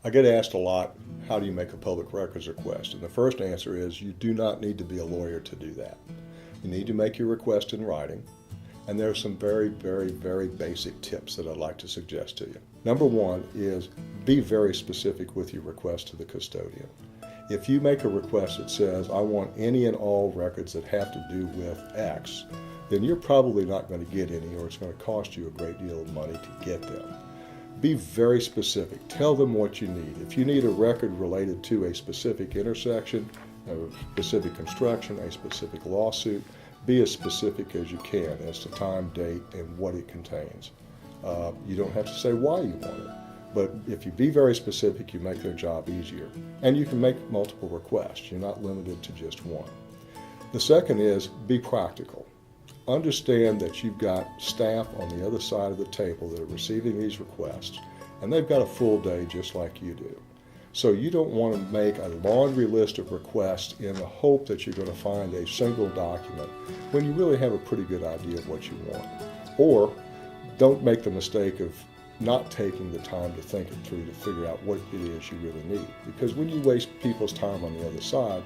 I get asked a lot, how do you make a public records request? And the first answer is you do not need to be a lawyer to do that. You need to make your request in writing. And there are some very basic tips that I'd like to suggest to you. Number one is be very specific with your request to the custodian. If you make a request that says, I want any and all records that have to do with X, then you're probably not going to get any, or it's going to cost you a great deal of money to get them. Be very specific. Tell them what you need. If you need a record related to a specific intersection, a specific construction, a specific lawsuit, be as specific as you can as to time, date, and what it contains. You don't have to say why you want it, but if you be very specific, you make their job easier. And you can make multiple requests. You're not limited to just one. The second is be practical. Understand that you've got staff on the other side of the table that are receiving these requests, and they've got a full day just like you do. So you don't want to make a laundry list of requests in the hope that you're going to find a single document when you really have a pretty good idea of what you want. Or don't make the mistake of not taking the time to think it through to figure out what it is you really need. Because when you waste people's time on the other side,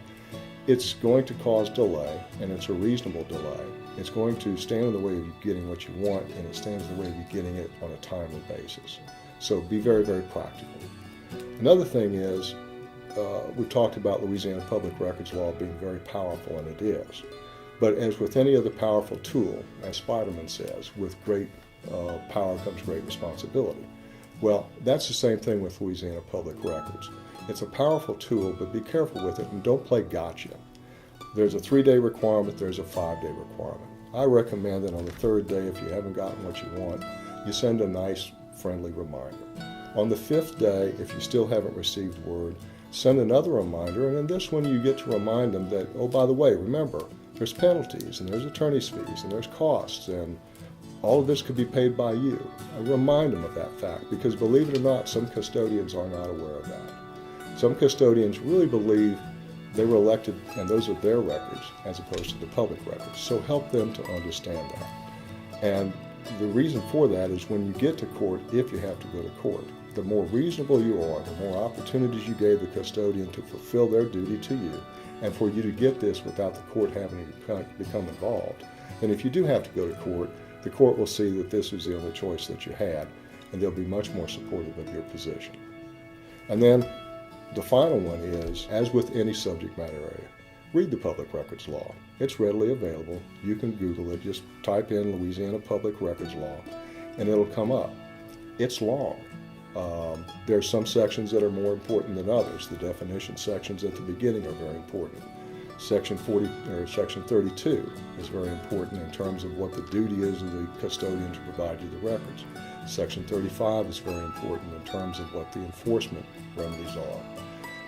it's going to cause delay, and it's a reasonable delay. It's going to stand in the way of you getting what you want, and it stands in the way of you getting it on a timely basis. So be very practical. Another thing is, we've talked about Louisiana Public Records Law being very powerful, and it is. But as with any other powerful tool, as Spiderman says, with great power comes great responsibility. Well, that's the same thing with Louisiana Public Records. It's a powerful tool, but be careful with it and don't play gotcha. There's a 3-day requirement, there's a 5-day requirement. I recommend that on the 3rd day, if you haven't gotten what you want, you send a nice, friendly reminder. On the 5th day, if you still haven't received word, send another reminder, and in this one you get to remind them that, oh, by the way, remember, there's penalties, and there's attorney's fees, and there's costs, and all of this could be paid by you. I remind them of that fact, because believe it or not, some custodians are not aware of that. Some custodians really believe they were elected and those are their records as opposed to the public records. So help them to understand that. And the reason for that is when you get to court, if you have to go to court, the more reasonable you are, the more opportunities you gave the custodian to fulfill their duty to you, and for you to get this without the court having to become involved. And if you do have to go to court, the court will see that this was the only choice that you had, and they'll be much more supportive of your position. And then the final one is, as with any subject matter area, read the public records law. It's readily available. You can Google it. Just type in Louisiana Public Records Law, and it'll come up. It's long. There's some sections that are more important than others. The definition sections at the beginning are very important. Section 32 is very important in terms of what the duty is of the custodian to provide you the records. Section 35 is very important in terms of what the enforcement remedies are.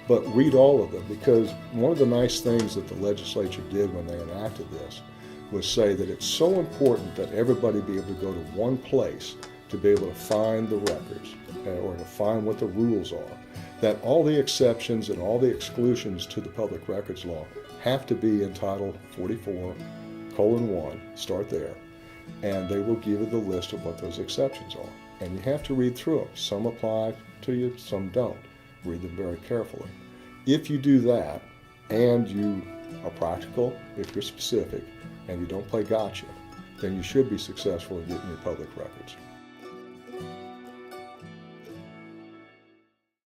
But read all of them, because one of the nice things that the legislature did when they enacted this was say that it's so important that everybody be able to go to one place to be able to find the records or to find what the rules are, that all the exceptions and all the exclusions to the public records law have to be in Title 44:1, start there, and they will give you the list of what those exceptions are. And you have to read through them. Some apply to you, some don't. Read them very carefully. If you do that, and you are practical, if you're specific, and you don't play gotcha, then you should be successful in getting your public records.